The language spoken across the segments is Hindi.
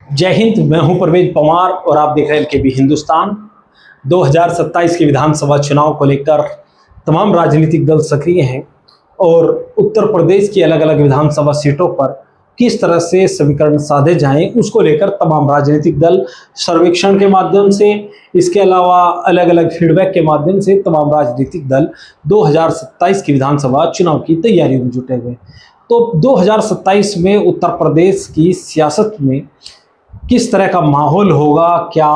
जय हिंद। मैं हूं परवेज पवार और आप देख रहे हैं एलकेबी हिंदुस्तान। 2027 के विधानसभा चुनाव को लेकर तमाम राजनीतिक दल सक्रिय हैं और उत्तर प्रदेश की अलग अलग विधानसभा सीटों पर किस तरह से समीकरण साधे जाएं उसको लेकर तमाम राजनीतिक दल सर्वेक्षण के माध्यम से, इसके अलावा अलग अलग फीडबैक के माध्यम से तमाम राजनीतिक दल 2027 की विधानसभा चुनाव की तैयारियों में जुटे हुए। तो 2027 में उत्तर प्रदेश की सियासत में किस तरह का माहौल होगा? क्या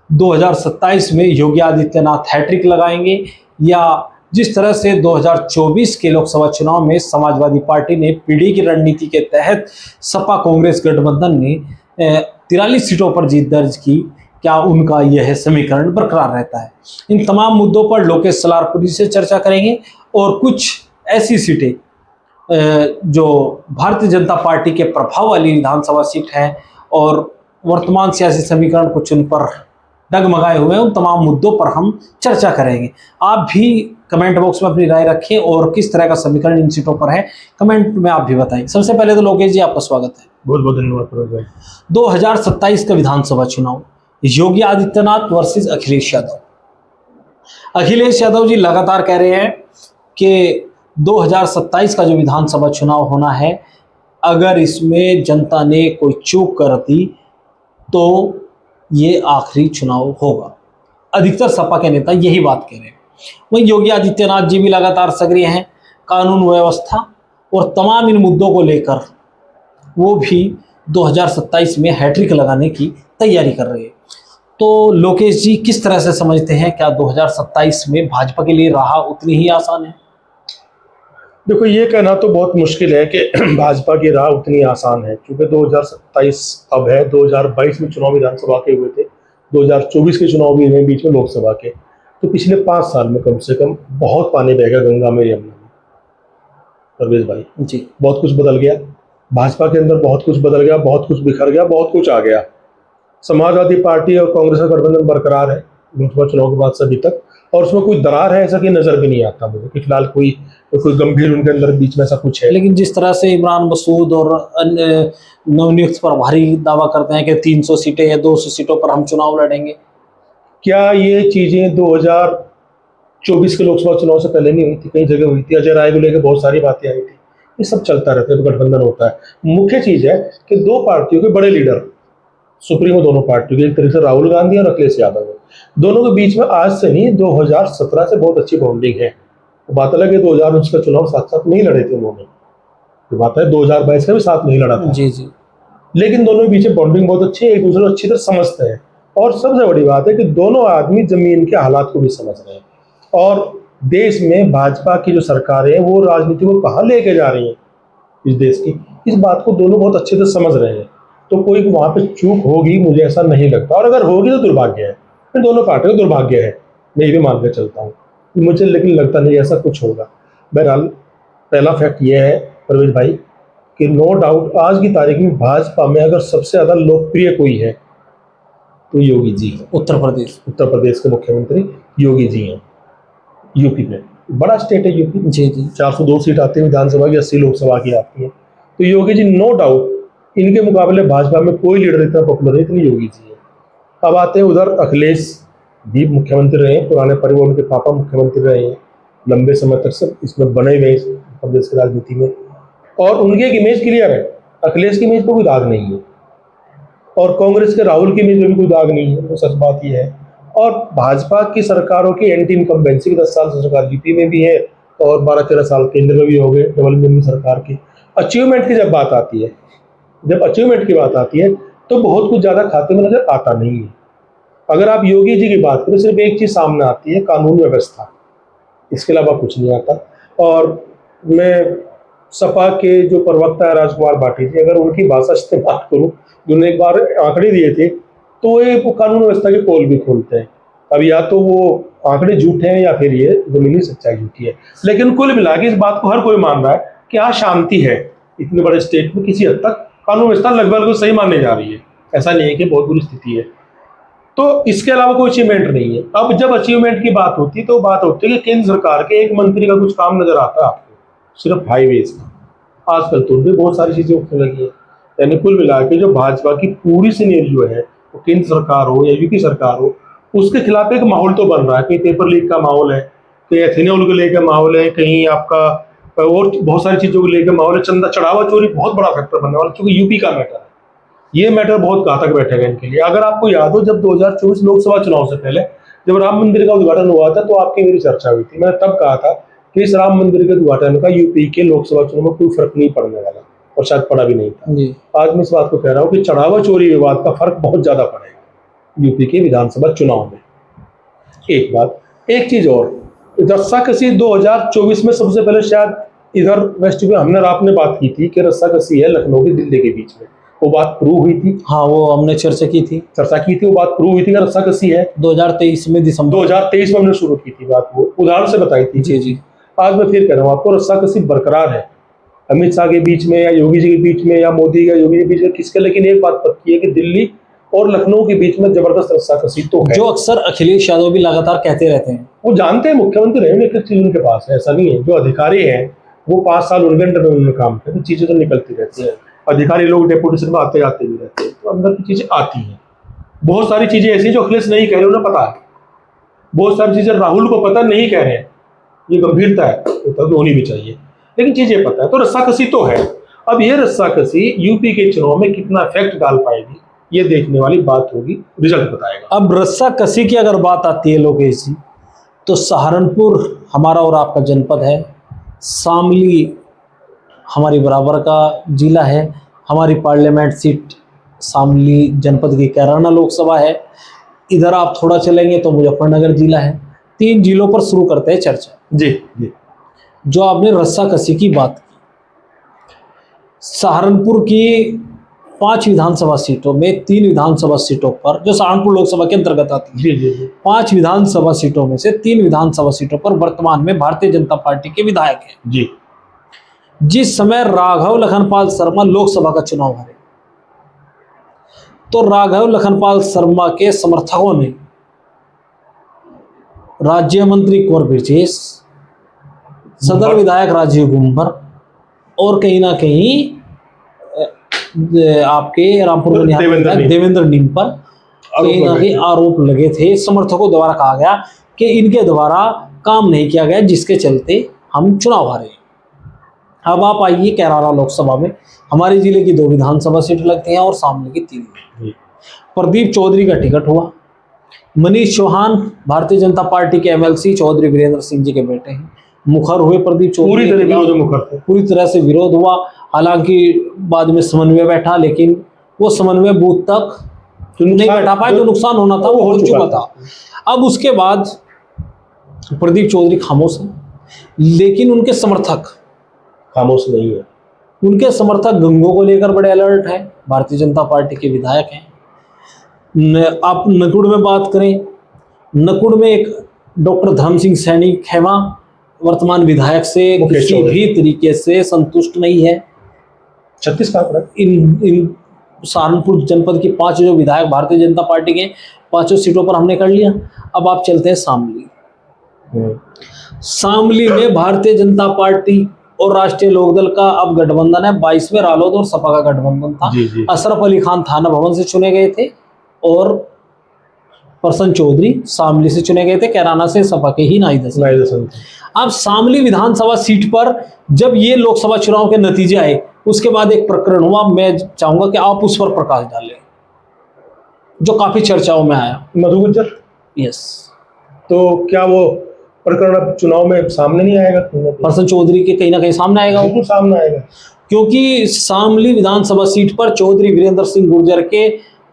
2027 में योगी आदित्यनाथ हैट्रिक लगाएंगे या जिस तरह से 2024 के लोकसभा चुनाव में समाजवादी पार्टी ने पीढ़ी की रणनीति के तहत सपा कांग्रेस गठबंधन ने 43 सीटों पर जीत दर्ज की, क्या उनका यह समीकरण बरकरार रहता है? इन तमाम मुद्दों पर लोकेश सलारपुरी से चर्चा करेंगे और कुछ ऐसी सीटें जो भारतीय जनता पार्टी के प्रभाव वाली विधानसभा सीट है और वर्तमान सियासी समीकरण कुछ उन पर डगमगाए हुए हैं, उन तमाम मुद्दों पर हम चर्चा करेंगे। आप भी कमेंट बॉक्स में अपनी राय रखें और किस तरह का समीकरण इन सीटों पर है कमेंट में आप भी बताएं। सबसे पहले तो लोकेश जी, आपका स्वागत है। बहुत बहुत धन्यवाद। 2027 का विधानसभा चुनाव, योगी आदित्यनाथ वर्सेस अखिलेश यादव। अखिलेश यादव जी लगातार कह रहे हैं कि 2027 का जो विधानसभा चुनाव होना है, अगर इसमें जनता ने कोई चूक कर दी तो ये आखिरी चुनाव होगा। अधिकतर सपा के नेता यही बात कह रहे हैं। वहीं योगी आदित्यनाथ जी भी लगातार सक्रिय हैं। कानून व्यवस्था और तमाम इन मुद्दों को लेकर वो भी 2027 में हैट्रिक लगाने की तैयारी कर रहे हैं। तो लोकेश जी, किस तरह से समझते हैं, क्या 2027 में भाजपा के लिए राह उतनी ही आसान है? देखो, ये कहना तो बहुत मुश्किल है कि भाजपा की राह उतनी आसान है, क्योंकि 2027 अब है। 2022 में चुनाव विधानसभा के हुए थे, 2024 के चुनाव भी हुए बीच में लोकसभा के। तो पिछले 5 साल में कम से कम बहुत पानी बह गया गंगा में, यमुना में। परवेज भाई जी, बहुत कुछ बदल गया भाजपा के अंदर, बहुत कुछ बदल गया, बहुत कुछ बिखर गया, बहुत कुछ आ गया। समाजवादी पार्टी और कांग्रेस का गठबंधन बरकरार है लोकसभा चुनाव के बाद से अभी तक, और उसमें कोई दरार है ऐसा कि नजर भी नहीं आता मुझे कि फिलहाल कोई गंभीर उनके अंदर बीच में ऐसा कुछ है। लेकिन जिस तरह से इमरान मसूद और अन्य नवनियुक्त प्रभारी दावा करते हैं कि 300 सीटें या 200 सीटों पर हम चुनाव लड़ेंगे, क्या ये चीजें 2024 के लोकसभा चुनाव से पहले नहीं हुई थी? कई जगह हुई थी। अजय राय को लेकर बहुत सारी बातें आई थी। ये सब चलता रहता है तो गठबंधन होता है। मुख्य चीज है कि दो पार्टियों के बड़े लीडर, सुप्रीमो दोनों पार्टियों के, एक तरीके से राहुल गांधी और अखिलेश यादव है, दोनों के बीच में आज से नहीं 2017 से बहुत अच्छी बॉन्डिंग है। तो बात अलग है 2019 का चुनाव साथ साथ नहीं लड़े थे उन्होंने, तो बात है 2022 का भी साथ नहीं लड़ा था। जी जी, लेकिन दोनों के बीच बॉन्डिंग बहुत अच्छी है, एक दूसरे को अच्छी तरह समझते हैं। और सबसे बड़ी बात है कि दोनों आदमी जमीन के हालात को भी समझ रहे हैं और देश में भाजपा की जो सरकार है वो राजनीति को कहाँ लेके जा रही है इस देश की, इस बात को दोनों बहुत अच्छे से समझ रहे हैं। तो कोई वहां पे चूक होगी मुझे ऐसा नहीं लगता, और अगर होगी तो दुर्भाग्य है, फिर दोनों पार्टियों का दुर्भाग्य है, मैं ये भी मान के चलता हूँ। मुझे लेकिन लगता नहीं ऐसा कुछ होगा। बहरहाल पहला फैक्ट ये है परवेज भाई कि नो डाउट आज की तारीख में भाजपा में अगर सबसे ज्यादा लोकप्रिय कोई है तो योगी जी है। उत्तर प्रदेश के मुख्यमंत्री योगी जी हैं। यूपी में बड़ा स्टेट है यूपी, जी जी, 402 सीट आती है विधानसभा की, 80 लोकसभा की आती है। तो योगी जी नो डाउट, इनके मुकाबले भाजपा में कोई लीडर इतना पॉपुलर नहीं, इतनी योगी जी है। अब आते हैं उधर, अखिलेश भी मुख्यमंत्री रहे, पुराने परिवार, उनके पापा मुख्यमंत्री रहे हैं, लंबे समय तक सब इसमें बने हुए प्रदेश की राजनीति में, और उनकी एक इमेज क्लियर है। अखिलेश की इमेज पर कोई दाग नहीं है और कांग्रेस के राहुल की इमेज में भी कोई दाग नहीं है, तो सच बात यह है। और भाजपा की सरकारों की एंटी इनकम्बेंसी की 10 साल से सरकार यूपी में भी है और 12-13 साल केंद्र में भी हो गए डबल इंजन की सरकार की। अचीवमेंट की जब बात आती है, तो बहुत कुछ ज्यादा खाते में नजर आता नहीं है। अगर आप योगी जी की बात करें, सिर्फ एक चीज सामने आती है, कानून व्यवस्था, इसके अलावा कुछ नहीं आता। और मैं सपा के जो प्रवक्ता है राजकुमार भाटी जी, अगर उनकी भाषा इस्तेमाल करूं, जिन्होंने एक बार आंकड़े दिए थे, तो ये कानून व्यवस्था के पोल भी खोलते हैं। अब या तो वो आंकड़े झूठे हैं या फिर ये जमीनी सच्चाई झूठी है, लेकिन कुल मिला के इस बात को हर कोई मान रहा है कि यहाँ शांति है। इतने बड़े स्टेट में किसी हद तक कानून व्यवस्था लगभग सही मानने जा रही है, ऐसा नहीं है कि बहुत बुरी स्थिति है। तो इसके अलावा कोई अचीवमेंट नहीं है। अब जब अचीवमेंट की बात होती है तो बात होती है कि केंद्र सरकार के एक मंत्री का कुछ काम नजर आता है आपको, सिर्फ हाईवेज का। आजकल तो भी बहुत सारी चीजें उठने लगी है, यानी कुल मिला के जो भाजपा की पूरी सिनेरियो है, वो केंद्र सरकार हो या यूपी सरकार हो, उसके खिलाफ एक माहौल तो बन रहा है। कहीं पेपर लीक का माहौल है, कहीं एथेनॉल को लेकर माहौल है, कहीं आपका और बहुत सारी चीजों को लेकर माहौल है। चंदा चढ़ावा चोरी बहुत बड़ा फैक्टर बनने वाला, क्योंकि यूपी का मैटर है, ये मैटर बहुत घातक बैठेगा इनके लिए। अगर आपको याद हो, जब 2024 लोकसभा चुनाव से पहले जब राम मंदिर का उद्घाटन हुआ था, तो आपकी मेरी चर्चा हुई थी। मैंने तब कहा था कि इस राम मंदिर के उद्घाटन का यूपी के लोकसभा चुनाव में कोई फर्क नहीं पड़ने वाला, और शायद पड़ा भी नहीं था। जी। आज मैं इस बात को कह रहा हूँ कि चढ़ावा चोरी विवाद का फर्क बहुत ज्यादा पड़ेगा यूपी के विधानसभा चुनाव में। एक बात, एक चीज और, रस्साकसी 2024 में सबसे पहले शायद इधर वेस्ट में हमने आपने बात की थी कि रस्साकसी है लखनऊ की दिल्ली के बीच में, वो बात प्रूव हुई थी। हाँ, वो हमने चर्चा की थी, वो बात प्रूव हुई थी कि रस्साकसी है। 2023 में दिसंबर 2023 में हमने शुरू की थी बात, वो उदाहरण से बताई थी। जी जी। आज मैं फिर कह रहा हूँ आपको, रस्साकसी बरकरार है अमित शाह के बीच में, या योगी जी के बीच में, या मोदी या योगी के बीच में, किसके। लेकिन एक बात पक्की है कि दिल्ली और लखनऊ के बीच में जबरदस्त रस्साकसी तो है, जो अक्सर अखिलेश यादव भी लगातार कहते रहते हैं। वो जानते हैं, मुख्यमंत्री रहे, एक चीज उनके पास है, ऐसा नहीं है। जो अधिकारी हैं वो 5 साल उनके अंडर में उन्होंने काम किया, तो चीजें तो निकलती रहती है। अधिकारी लोग डेपुटेशन में आते जाते भी रहते हैं, तो अंदर की चीजें आती हैं। बहुत सारी चीजें ऐसी हैं जो अखिलेश नहीं कह रहे, उन्हें पता है। बहुत सारी चीजें राहुल को पता नहीं कह रहे हैं, ये गंभीरता है, तो होनी भी चाहिए, लेकिन चीजें पता है। तो रस्साकसी तो है। अब ये रस्साकसी यूपी के चुनाव में कितना इफेक्ट डाल पाएगी, ये देखने वाली बात होगी, रिजल्ट बताएगा। अब रस्साकसी की अगर बात आती है लोकेश जी, तो सहारनपुर हमारा और आपका जनपद है, शामली हमारी बराबर का जिला है, हमारी पार्लियामेंट सीट शामली जनपद की कैराना लोकसभा है। इधर आप थोड़ा चलेंगे तो मुजफ्फरनगर जिला है। 3 जिलों पर शुरू करते हैं चर्चा। जी जी। जो आपने रस्साकसी की बात की, सहारनपुर की 5 विधानसभा सीटों में 3 विधानसभा सीटों पर, जो सहारनपुर लोकसभा के अंतर्गत आती है, जी जी जी, 5 विधानसभा सीटों में से 3 विधानसभा सीटों पर वर्तमान में भारतीय जनता पार्टी के विधायक हैं। जी। जिस समय राघव लखनपाल शर्मा लोकसभा का चुनाव हारे, तो राघव लखनपाल शर्मा के समर्थकों ने राज्य मंत्री कुंवर ब्रजेश, सदर विधायक राजीव गुम्बर और कहीं ना कहीं आपके रामपुर देवेंद्र नीम पर कहीं ना कहीं आरोप लगे थे। समर्थकों द्वारा कहा गया कि इनके द्वारा काम नहीं किया गया, जिसके चलते हम चुनाव हारे। अब आप आइए कैराना लोकसभा में, हमारे जिले की 2 विधानसभा सीट लगती हैं और सामने की 3। प्रदीप चौधरी का टिकट हुआ। मनीष चौहान भारतीय जनता पार्टी के एमएलसी चौधरी वीरेंद्र सिंह जी के बेटे हैं, मुखर हुए प्रदीप चौधरी, पूरी तरह से विरोध हुआ। हालांकि बाद में समन्वय बैठा, लेकिन वो समन्वय बूथ तक नहीं बैठा पाए, जो नुकसान होना था वो हो चुका था। अब उसके बाद प्रदीप चौधरी खामोश है, लेकिन उनके समर्थक खामोश नहीं है। उनके समर्थक गंगों को लेकर बड़े अलर्ट हैं। भारतीय जनता पार्टी के विधायक हैं। आप नकुड़ में बात करें, नकुड़ में एक डॉक्टर धर्म सिंह सैनी खेमा वर्तमान विधायक से किसी भी तरीके से संतुष्ट नहीं है। 36 का इन सहारनपुर जनपद की 5 जो विधायक भारतीय जनता पार्टी के 5 सीटों पर हमने कर लिया। अब आप चलते हैं शामली। शामली में भारतीय जनता पार्टी और राष्ट्रीय लोकदल का अब गठबंधन है। 22 में रालोद और सपा का गठबंधन था। अशरफ अली खान थाना भवन से चुने गए थे और प्रसन्न चौधरी शामली से चुने गए थे। कैराना से सपा के ही नाइदसन। अब शामली विधानसभा सीट पर जब ये लोकसभा चुनाव के नतीजे आए, उसके बाद एक प्रकरण हुआ। मैं चाहूंगा कि आप उस पर प्रकाश डालें, जो काफी चर्चाओं में आया। मधु गुज्जर, यस, तो क्या वो प्रकरण अब चुनाव में सामने नहीं आएगा? प्रसन्न चौधरी के कहीं ना कहीं सामने आएगा। बिल्कुल सामने आएगा, क्योंकि शामली विधानसभा सीट पर चौधरी वीरेंद्र सिंह गुर्जर के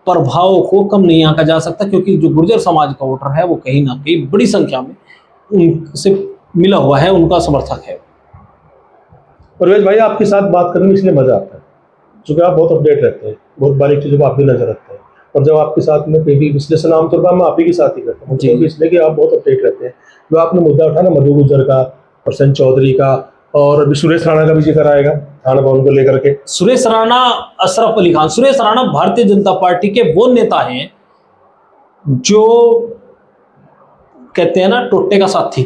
प्रभाव को कम नहीं आंका जा सकता, क्योंकि जो गुर्जर समाज का वोटर है वो कहीं ना कहीं बड़ी संख्या में उनसे मिला हुआ है, उनका समर्थक है। परवेज भाई, आपके साथ बात करने में इसलिए मजा आता है क्योंकि आप बहुत अपडेट रहते हैं, बहुत बारीक चीजों को आप भी नजर रखते हैं। और जब आपके साथ में कहीं भी विश्लेषण आमतौर पर मैं आप ही के साथ ही करता हूँ, इसलिए कि आप बहुत अपडेट रहते हैं। जो आपने मुद्दा उठा ना मधु गुज्जर का, प्रसन्न चौधरी का, और अभी सुरेश राणा का भी जिक्र आएगा थाना भवन को लेकर के। सुरेश राणा, अशरफ अली खान। सुरेश राणा भारतीय जनता पार्टी के वो नेता हैं जो कहते हैं ना टोटे का साथी,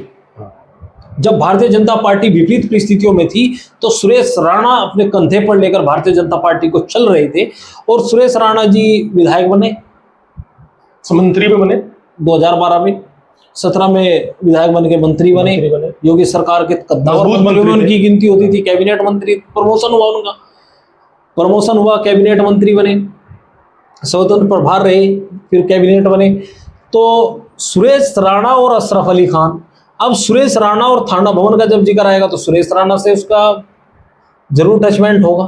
जब भारतीय जनता पार्टी विपरीत परिस्थितियों में थी तो सुरेश राणा अपने कंधे पर लेकर भारतीय जनता पार्टी को चल रहे थे, और सुरेश राणा जी विधायक बने, मंत्री में बने, 2012 में, 17 में विधायक बन के मंत्री बने। योगी सरकार के कद्दावर मंत्रियों में उनकी गिनती होती थी, कैबिनेट मंत्री, प्रमोशन हुआ उनका, प्रमोशन हुआ, कैबिनेट मंत्री बने, स्वतंत्र प्रभार रहे, फिर कैबिनेट बने। तो सुरेश राणा और अशरफ अली खान, अब सुरेश राणा और थाना भवन का जब जिक्र आएगा तो सुरेश राणा से उसका जरूर टचमेंट होगा।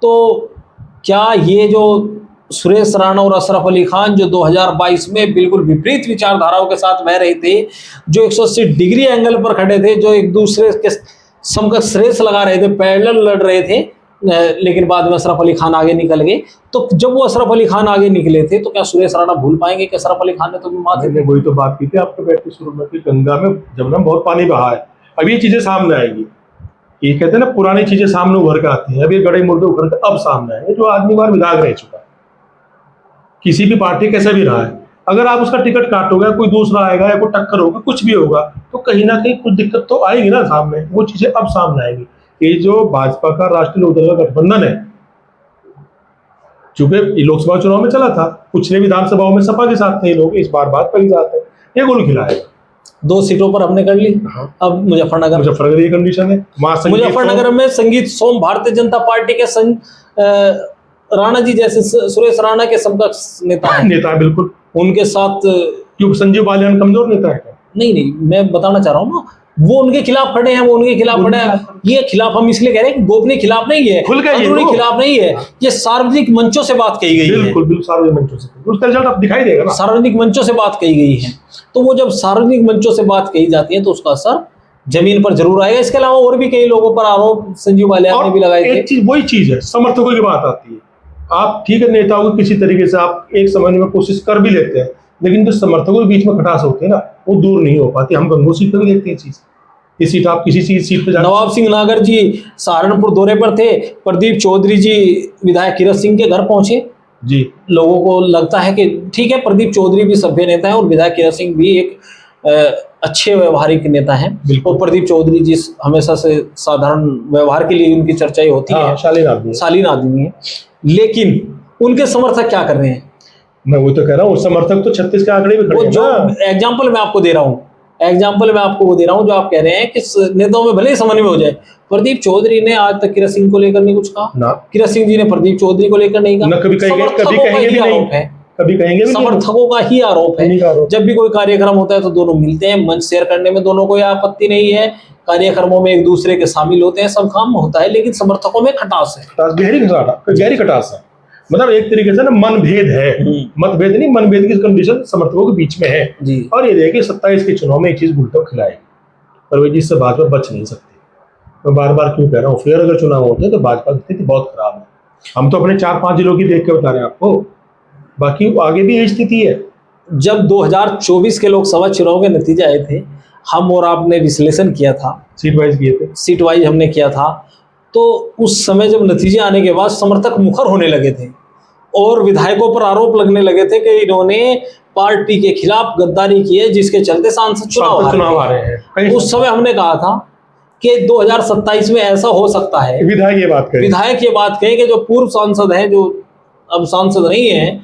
तो क्या ये जो सुरेश राणा और अशरफ अली खान जो 2022 में बिल्कुल विपरीत विचारधाराओं के साथ बह रहे थे, जो 180 डिग्री एंगल पर खड़े थे, जो एक दूसरे के समकक्ष रेस लगा रहे थे, पैरेलल लड़ रहे थे, लेकिन बाद में अशरफ अली खान आगे निकल गए। तो जब वो अशरफ अली खान आगे निकले थे तो क्या सुरेश राणा भूल पाएंगे कि अशरफ अली खान ने तो माथे मैंने वही तो बात की थी आपके बैठ के शुरू में कि गंगा में जमुना में बहुत पानी बहा है, अब ये चीजें सामने आएगी। ये कहते हैं ना पुरानी चीजें सामने उभर के आती हैं, अब ये गड़े मुर्दे उभर के अब सामने आएंगे। जो आदमी बार विधायक रह चुका है, किसी भी पार्टी कैसे भी रहा है, अगर आप उसका टिकट काटोगे, कोई दूसरा आएगा या कोई टक्कर होगा, कुछ भी होगा, तो कहीं ना कहीं कुछ दिक्कत तो आएगी ना सामने। वो चीजें अब सामने आएंगी। ये जो भाजपा का राष्ट्रीय लोकदल का गठबंधन है, चूंकि लोकसभा चुनाव में चला था, पिछले विधानसभाओं में सपा के साथ थे लोग, इस बार भाजपा के साथ है, ये गोल खिलाएगा। 2 सीटों पर हमने कर ली। अब मुजफ्फरनगर ये कंडीशन है। मुजफ्फरनगर में संगीत सोम भारतीय जनता पार्टी के राणा जी जैसे सुरेश राणा के समकक्ष नेता है, बिल्कुल उनके साथ। क्यों संजीव बालियान कमजोर नेता है? नहीं, मैं बताना चाह रहा हूँ ना, वो उनके खिलाफ खड़े हैं, वो उनके खिलाफ खड़े हैं। ये खिलाफ हम इसलिए कह रहे हैं कि गोपनीय खिलाफ नहीं है, अंदरूनी खिलाफ नहीं है, ये सार्वजनिक मंचों से बात कही गई है। बिल्कुल सार्वजनिक मंचों से उसका रिजल्ट अब दिखाई देगा ना। सार्वजनिक मंचों से बात कही गई है, तो वो जब सार्वजनिक मंचों से बात कही जाती है तो उसका असर जमीन पर जरूर आएगा। इसके अलावा और भी कई लोगों पर आरोप संजीव बालियान ने भी लगाए थे। एक चीज वही चीज है, समर्थकों की बात आती है। आप ठीक है, नेताओं को किसी तरीके से आप एक समझने में कोशिश कर भी लेते हैं, लेकिन जो समर्थकों के बीच में खटास होती है ना, वो दूर नहीं हो पाती। हम गंगोह सीट पर भी देखते हैं चीज। ये सीट आप किसी चीज सीट पे नवाब सिंह नागर जी सहारनपुर दौरे पर थे, प्रदीप चौधरी जी विधायक किरत सिंह के घर पहुंचे जी। लोगों को लगता है कि ठीक है, प्रदीप चौधरी भी सभ्य नेता है और विधायक किरत सिंह भी एक अच्छे व्यवहारिक नेता हैं। और प्रदीप चौधरी जी हमेशा से साधारण व्यवहार के लिए उनकी चर्चाएं होती है, शालीन आदमी है। लेकिन उनके समर्थक क्या कर रहे हैं? मैं वो तो कह रहा हूँ, समर्थक तो 36 के आंकड़े भी खड़े हैं। जो एग्जाम्पल मैं आपको दे रहा हूँ, जो आप कह रहे हैं कि नेताओं में भले ही समन्वय हो जाए। प्रदीप चौधरी ने आज तक किरत सिंह को लेकर नहीं कुछ कहा ना, किरत सिंह जी ने प्रदीप चौधरी को लेकर नहीं कहा। कभी कहेंगे भी नहीं, कभी कहेंगे भी समर्थकों का ही आरोप है। जब भी कोई कार्यक्रम होता है तो दोनों मिलते हैं, मंच शेयर करने में दोनों को आपत्ति नहीं है, कार्यक्रमों में एक दूसरे के शामिल होते हैं, सब काम होता है, लेकिन समर्थकों में खटास है, गहरी खटास है। मतलब एक तरीके से ना मनभेद है, मतभेद नहीं, मनभेद की कंडीशन समर्थकों के बीच में है जी। और ये देखिए 27 के चुनाव में एक चीज उल्टा खिलाएगी, परवेज जी, इससे भाजपा बच नहीं सकती। मैं बार बार क्यों कह रहा हूँ, फिर अगर चुनाव होते हैं तो भाजपा की स्थिति बहुत खराब है। हम तो अपने 4-5 जिलों की देख के बता रहे हैं आपको, बाकी आगे भी यही स्थिति है। जब 2024 के लोकसभा चुनाव के नतीजे आए थे, हम और आपने विश्लेषण किया था, सीट वाइज हमने किया था, तो उस समय जब नतीजे आने के बाद समर्थक मुखर होने लगे थे और विधायकों पर आरोप लगने लगे थे कि इन्होंने पार्टी के खिलाफ गद्दारी की है, जिसके चलते सांसद चुनाव आ रहे हैं। उस समय हमने कहा था कि 2027 में ऐसा हो सकता है। विधायक ये बात कहे कि जो पूर्व सांसद हैं, जो अब सांसद नहीं है,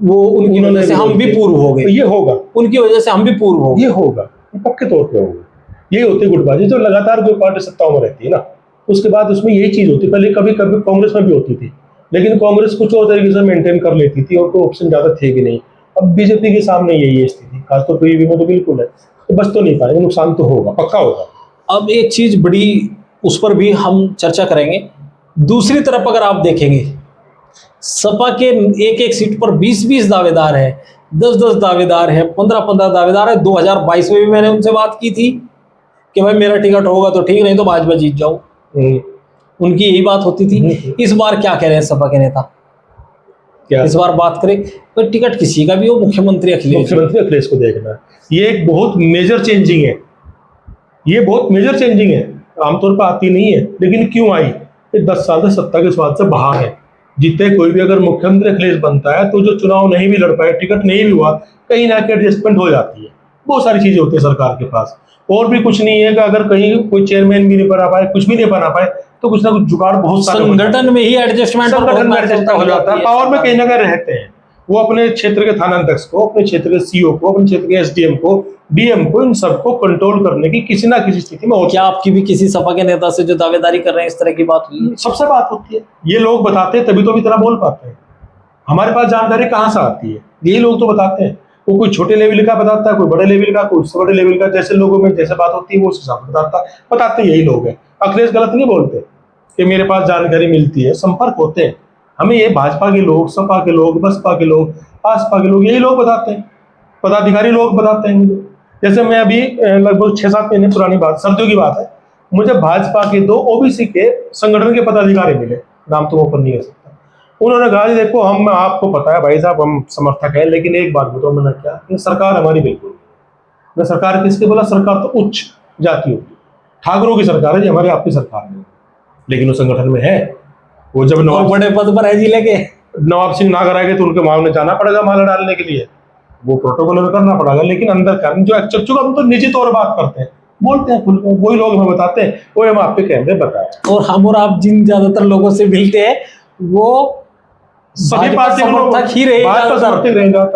वो उनकी वजह से हम भी पूर्व हो गए, ये होगा, उनकी वजह से हम भी पूर्व हो, ये होगा, पक्के तौर पे होगा। ये होती है गुटबाजी, जो लगातार कोई पार्टी सत्ताओं में रहती है ना, उसके बाद उसमें यही चीज होती है। पहले कभी कभी कांग्रेस में भी होती थी, लेकिन कांग्रेस कुछ और तरीके से मेंटेन कर लेती थी और कोई ऑप्शन ज्यादा थे भी नहीं। अब बीजेपी के सामने यही है स्थिति, खासतौर पर यूपी में तो बिल्कुल है। तो बच तो नहीं पाएंगे, नुकसान तो होगा, पक्का होगा। अब एक चीज बड़ी, उस पर भी हम चर्चा करेंगे। दूसरी तरफ अगर आप देखेंगे, सपा के एक सीट पर 20 दावेदार है, 10 दावेदार है, 15 दावेदार है। 2022 में भी मैंने उनसे बात की थी कि भाई मेरा टिकट होगा तो ठीक, नहीं तो भाजपा जीत जाओ। उनकी यही बात होती थी। इस बार क्या कह रहे हैं सपा के नेता? क्या इस बार बात करें तो टिकट किसी का भी हो, मुख्यमंत्री अखिलेश को देखना, ये एक बहुत मेजर चेंजिंग है। ये बहुत मेजर चेंजिंग है, आमतौर पर आती नहीं है, लेकिन क्यों आई? 10 साल से सत्ता के स्वाद से बाहर है। जितने कोई भी अगर मुख्यमंत्री अखिलेश बनता है तो जो चुनाव नहीं भी लड़ पाए, टिकट नहीं भी हुआ, कहीं ना कहीं एडजस्टमेंट हो जाती है। बहुत सारी चीजें होती है सरकार के पास, और भी कुछ नहीं है कि अगर कहीं कोई चेयरमैन भी नहीं बना पाए, कुछ भी नहीं बना पाए, तो कुछ ना कुछ जुगाड़ बहुत सारे हो जाते हैं। संगठन में ही एडजस्टमेंट संगठन में एडजस्ट हो जाता है, पावर में कहीं ना कहीं रहते हैं। वो अपने क्षेत्र के थानाध्यक्ष को, अपने क्षेत्र के सीओ को, अपने क्षेत्र के एसडीएम को, डीएम को, इन सबको कंट्रोल करने की किसी ना किसी स्थिति में होती क्या आपकी भी किसी सपा के नेता से जो दावेदारी कर रहे हैं इस तरह की बात हुई है? है। सबसे बात होती है, ये लोग बताते हैं तभी तो इतना बोल पाते हैं। हमारे पास जानकारी कहाँ से आती है? यही लोग तो बताते हैं। वो कोई छोटे लेवल का बताता है, कोई बड़े लेवल का, कोई उससे बड़े लेवल का, जैसे लोगों में जैसे बात होती है वो उस हिसाब से बताते यही लोग हैं। अखिलेश गलत नहीं बोलते कि मेरे पास जानकारी मिलती है, संपर्क होते हैं। हमें ये भाजपा के लोग, सपा के लोग, बसपा के लोग, आसपा के लोग, यही लोग बताते हैं, पदाधिकारी लोग बताते हैं मुझे। जैसे मैं अभी लगभग 6-7 महीने पुरानी बात, सर्दियों की बात है, मुझे भाजपा के 2 ओबीसी के संगठन के पदाधिकारी मिले, नाम तो ओपन नहीं कर सकता। उन्होंने कहा जी देखो, हम आपको पता है भाई साहब, हम समर्थक हैं, लेकिन एक बात बताओ। मैंने क्या कि सरकार हमारी बिल्कुल। मैं सरकार किसके बोला? सरकार तो उच्च जाति होगी, ठाकरों की सरकार है जी, हमारी आपकी सरकार नहीं, लेकिन वो संगठन में है। वो जब और बड़े पद पर है जिले के नवाब सिंह नागर आएंगे तो उनके वहां जाना पड़ेगा माला डालने के लिए, वो प्रोटोकॉल में करना पड़ेगा, लेकिन अंदर का जो एक्चुअल हम तो निजी तौर बात करते हैं, बोलते हैं खुल के, वही लोग हमें बताते हैं, वो हम आपके कैमरे बताए। और हम और आप जिन ज्यादातर लोगों से मिलते हैं वो सभी पार्टी समर्थक ही रहेगा,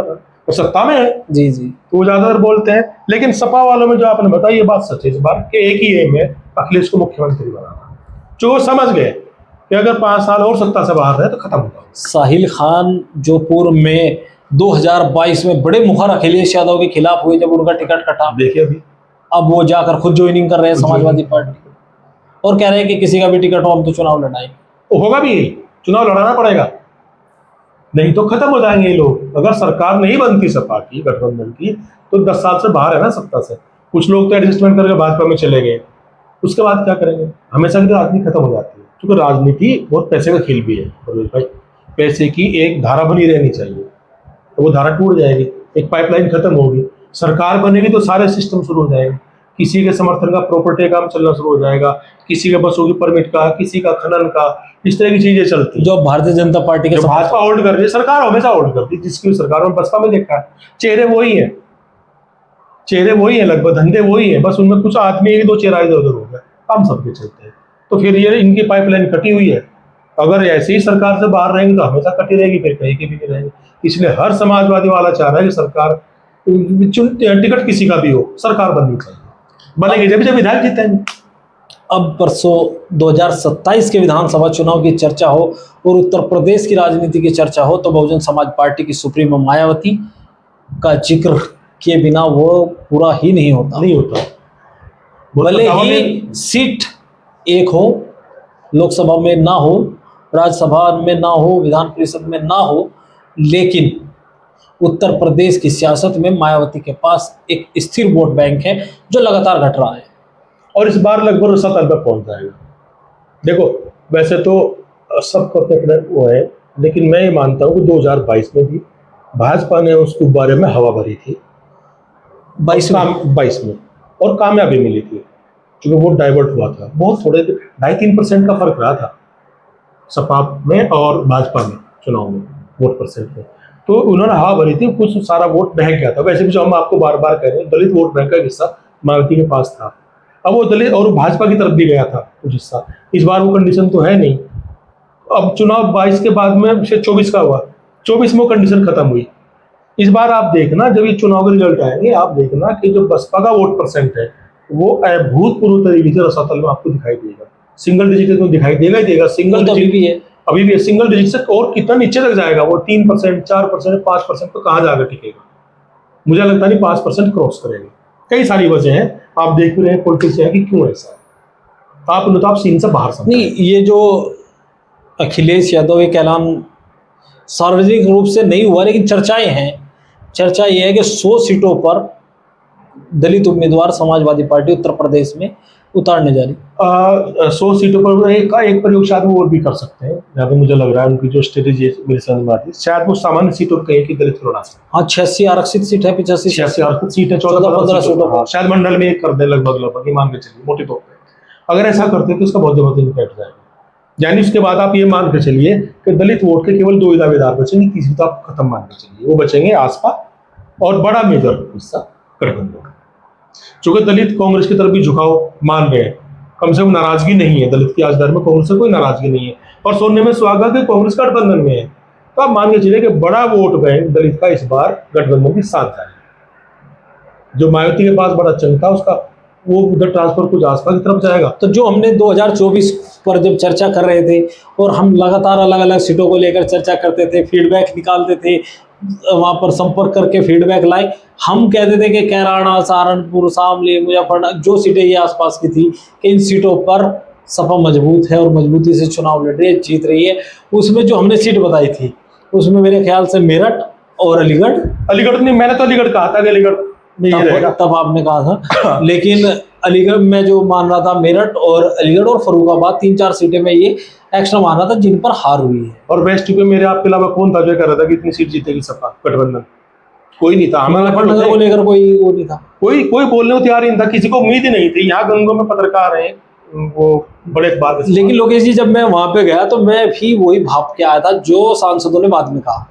वो सत्ता में है जी जी। तो वो ज्यादातर बोलते हैं। लेकिन सपा वालों में जो आपने बताया, ये बात सच है इस बार कि एक ही एम है, अखिलेश को मुख्यमंत्री बनाना, जो वो समझ गए कि अगर 5 साल और सत्ता से बाहर रहे तो खत्म होगा। साहिल खान जो पूर्व में 2022 में बड़े मुखर अखिलेश यादव के खिलाफ हुए जब उनका टिकट कटा, देखिए अभी अब वो जाकर खुद ज्वाइनिंग कर रहे हैं समाजवादी पार्टी और कह रहे हैं कि किसी का भी टिकट हो हम तो चुनाव लड़ाएंगे। होगा भी यही, चुनाव लड़ाना पड़ेगा, नहीं तो खत्म हो जाएंगे ये लोग। अगर सरकार नहीं बनती सपा की, गठबंधन की, तो 10 साल से बाहर है ना सत्ता से। कुछ लोग तो एडजस्टमेंट करके भाजपा में चले गए, उसके बाद क्या करेंगे? हमेशा की राजनीति खत्म हो जाती है, क्योंकि राजनीति बहुत पैसे का खेल भी है भाई। पैसे की एक धारा बनी रहनी चाहिए, तो वो धारा टूट जाएगी, एक पाइपलाइन खत्म होगी, सरकार बनेगी तो सारे सिस्टम शुरू हो जाएंगे। किसी के समर्थन का प्रॉपर्टी काम चलना शुरू हो जाएगा, किसी के बसों की परमिट का, किसी का खनन का, इस तरह की चीजें चलती हैं। जो भारतीय जनता पार्टी के भाजपा होल्ड कर रही है, सरकार हमेशा होल्ड करती है। जिसकी भी सरकार में बसपा में देखा है, चेहरे वही हैं, चेहरे वही हैं, लगभग धंधे वही हैं, बस उनमें कुछ आदमी 1-2 चेहरा इधर उधर हो गया, काम सबके चलते हैं। तो फिर ये इनकी पाइपलाइन कटी हुई है। अगर ऐसे ही सरकार से बाहर रहेंगे तो हमेशा कटी रहेगी, फिर कहीं की भी नहीं रहेगी। इसलिए हर समाजवादी वाला चाह रहा है कि सरकार, टिकट किसी का भी हो, सरकार बननी चाहिए, बनेगी जब जब विधायक जीतेंगे। अब परसों 2027 के विधानसभा चुनाव की चर्चा हो और उत्तर प्रदेश की राजनीति की चर्चा हो तो बहुजन समाज पार्टी की सुप्रीमो मायावती का जिक्र किए बिना वो पूरा ही नहीं होता। भले ही सीट एक हो, लोकसभा में ना हो, राज्यसभा में ना हो, विधान परिषद में ना हो, लेकिन उत्तर प्रदेश की सियासत में मायावती के पास एक स्थिर वोट बैंक है जो लगातार घट रहा है और इस बार लगभग 7 तक पहुंच जाएगा। देखो वैसे तो सबको अपने वो है, लेकिन मैं ये मानता हूँ कि 2022 में भी भाजपा ने उस गुब्बारे में हवा भरी थी, 22 में, और कामयाबी मिली थी, क्योंकि वोट डाइवर्ट हुआ था। बहुत थोड़े 2.5-3% का फर्क रहा था सपा में और भाजपा में चुनाव में, वोट परसेंट में। तो उन्होंने हवा भरी थी, कुछ सारा वोट बह गया था। वैसे भी जो हम आपको बार बार कह रहे हैं, दलित वोट बैंक का हिस्सा मायावती के पास था, अब वो दलित और भाजपा की तरफ भी गया था कुछ हिस्सा। इस बार वो कंडीशन तो है नहीं। अब चुनाव 22 के बाद में से 24 का हुआ, 24 में वो कंडीशन खत्म हुई। इस बार आप देखना, जब ये चुनाव के रिजल्ट आएंगे, आप देखना कि जो बसपा का वोट परसेंट है वो अभूतपूर्व तरीके से रसातल में आपको दिखाई देगा। सिंगल डिजिट तो दिखाई देगा ही देगा, सिंगल डिजिट भी है, अभी भी है। सिंगल डिजिट से और कितना नीचे तक जाएगा वो, 3%, 4%, 5% तो कहाँ जाकर टिकेगा? मुझे लगता नहीं 5% क्रॉस करेगा। कई सारी वजह है, आप देख रहे हैं पॉलिटिशियन की क्यों ऐसा है। आप सीन से बाहर समझ नहीं, ये जो अखिलेश यादव एक ऐलान सार्वजनिक रूप से नहीं हुआ, लेकिन चर्चाएं हैं। चर्चा ये है कि 100 सीटों पर दलित उम्मीदवार समाजवादी पार्टी उत्तर प्रदेश में उतारने जा रही। 100 सीटों पर एक प्रयोग शायद वो और भी कर सकते हैं, जहाँ पे मुझे लग रहा है उनकी जो स्ट्रेटेजी मेरे समझ में आती है, शायद वो सामान्य सीटों पर कहीं की दलित को उड़ा सकते हैं। हाँ, 86 आरक्षित सीट है, 85 आरक्षित सीट है, 14-15 सीटों, शायद मंडल में एक कर दे लगभग, मान के चलिए मोटे तौर पर। अगर ऐसा करते तो उसका बहुत जबरदस्त इम्पैक्ट जाएगा। यानी उसके बाद आप ये मान के चलिए कि दलित वोट के केवल 2 ही दावेदार बचेंगे, तीसरी तो आप खत्म मान के चलिए। वो बचेंगे आसपा और बड़ा मेजर हिस्सा गठबंधन। चूंकि दलित कांग्रेस की तरफ भी झुकाव मान रहे हैं, कम से कम नाराजगी नहीं है दलित की आज दर में, कांग्रेस से कोई नाराजगी नहीं है, और सुनने में सुहागा कि कांग्रेस गठबंधन में है, तो आप मान के चलिए कि बड़ा वोट बैंक दलित का इस बार गठबंधन के साथ है। जो मायावती के पास बड़ा चंक था उसका, वो उधर ट्रांसफर कुछ आसपा की तरफ जाएगा। तो जो हमने 2024 पर जब चर्चा कर रहे थे और हम लगातार अलग अलग सीटों को लेकर चर्चा करते थे, फीडबैक निकालते थे, वहां पर संपर्क करके फीडबैक लाए, हम कहते थे कि कैराना, सहारनपुर, शामली, मुजफ्फरनगर, जो सीटें ये आसपास की थी कि इन सीटों पर सपा मजबूत है और मजबूती से चुनाव लड़ रही है, जीत रही है। उसमें जो हमने सीट बताई थी उसमें मेरे ख्याल से मेरठ और अलीगढ़ नहीं, मैंने तो अलीगढ़ कहा था कि अलीगढ़ में ये रहेगा। तब आपने कहा था, लेकिन अलीगढ़ में जो मान रहा था, मेरठ और अलीगढ़ और फरुखाबाद 3-4 सीटें में ये एक्स्ट्रा मान रहा था जिन पर हार हुई है। और वेस्ट यूपी मेरे आपके अलावा कौन था जो कह रहा था कि इतनी सीट जीतेगी सपा गठबंधन? कोई नहीं था। हमारा मुजफ्फरनगर को लेकर कोई वो नहीं था, कोई बोलने को तैयार ही नहीं था, किसी को उम्मीद ही नहीं थी। यहाँ गंगों में पत्रकार हैं, वो बड़े बात। लेकिन लोकेश जी, जब मैं वहां पे गया तो मैं भी वही भाप के आया था जो सांसदों ने बाद में कहा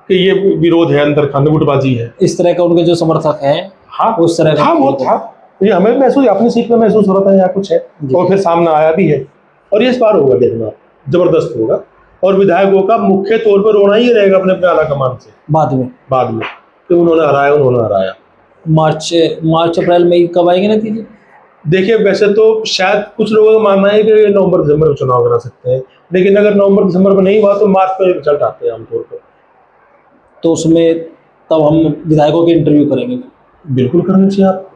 कि ये विरोध है, अंदर खानगुटबाजी है, इस तरह का उनके जो समर्थक हैं। हाँ उस तरह का था, वो था। ये हमें महसूस, अपनी सीट में महसूस हो रहा था यहाँ कुछ है, और फिर सामने आया भी है। और ये इस बार होगा, देखना जबरदस्त होगा। और विधायकों का मुख्य तौर पर रोना ही रहेगा अपने आला कमान से बाद में कि उन्होंने हराया। मार्च अप्रैल में कब आएंगे नतीजे? देखिए, वैसे तो शायद कुछ लोगों का मानना है कि नवंबर दिसंबर में चुनाव करा सकते हैं, लेकिन अगर नवंबर दिसंबर में नहीं हुआ तो मार्च में रिजल्ट आते हैं आमतौर पर। तो उसमें तब हम विधायकों के इंटरव्यू करेंगे। बिल्कुल करनी चाहिए, आप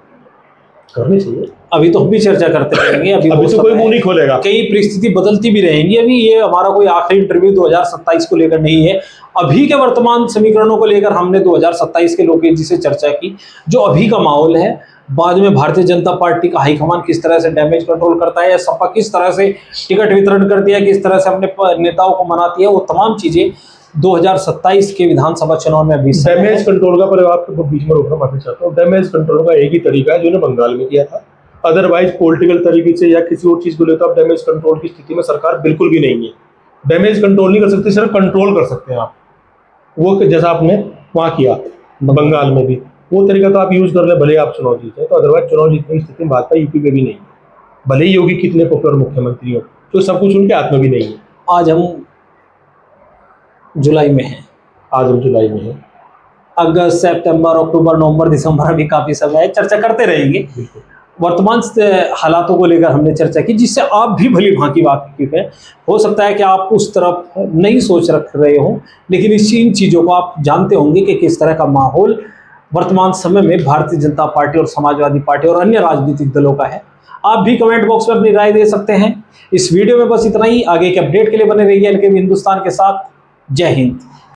करनी चाहिए। अभी तो हम भी चर्चा करते रहेंगे, अभी तो कोई मुंह नहीं खोलेगा, कई परिस्थिति बदलती भी रहेंगी। अभी ये हमारा कोई आखिरी इंटरव्यू 2027 को लेकर नहीं है। अभी के वर्तमान समीकरणों को लेकर हमने 2027 के लोकेश जी से चर्चा की, जो अभी का माहौल है। बाद में भारतीय जनता पार्टी का हाईकमान किस तरह से डैमेज कंट्रोल करता है, या सपा किस तरह से टिकट वितरण करती है, किस तरह से अपने नेताओं को मनाती है, वो तमाम चीजें 2027 के विधानसभा चुनाव में अभी डैमेज कंट्रोल का, पर आपको बीच में रोकना माफी चाहता हूँ। डैमेज कंट्रोल का एक ही तरीका है जो ने बंगाल में किया था, अदरवाइज पॉलिटिकल तरीके से या किसी और चीज को लेकर आप डैमेज कंट्रोल की स्थिति में सरकार बिल्कुल भी नहीं है। डैमेज कंट्रोल नहीं कर सकती, सिर्फ कंट्रोल कर सकते हैं आप, वो जैसा आपने वहां किया बंगाल में भी, वो तरीका तो आप यूज कर ले, भले आप चुनाव जीते। तो अदरवाइज चुनाव जीतने की स्थिति भाजपा यूपी में भी नहीं है, भले ही योगी कितने पॉपुलर मुख्यमंत्री हो, तो सब कुछ उनके हाथ में भी नहीं है। आज हम जुलाई में हैं, अगस्त, सितंबर, अक्टूबर, नवंबर, दिसंबर, अभी काफी समय है, चर्चा करते रहेंगे। वर्तमान हालातों को लेकर हमने चर्चा की, जिससे आप भी भली भांति वाकिफ है। हो सकता है कि आप उस तरफ नहीं सोच रख रहे हो, लेकिन इन चीज़ों को आप जानते होंगे कि किस तरह का माहौल वर्तमान समय में भारतीय जनता पार्टी और समाजवादी पार्टी और अन्य राजनीतिक दलों का है। आप भी कमेंट बॉक्स में अपनी राय दे सकते हैं। इस वीडियो में बस इतना ही। आगे के अपडेट के लिए बने रहिए एलकेबी हिंदुस्तान के साथ। जय हिंद।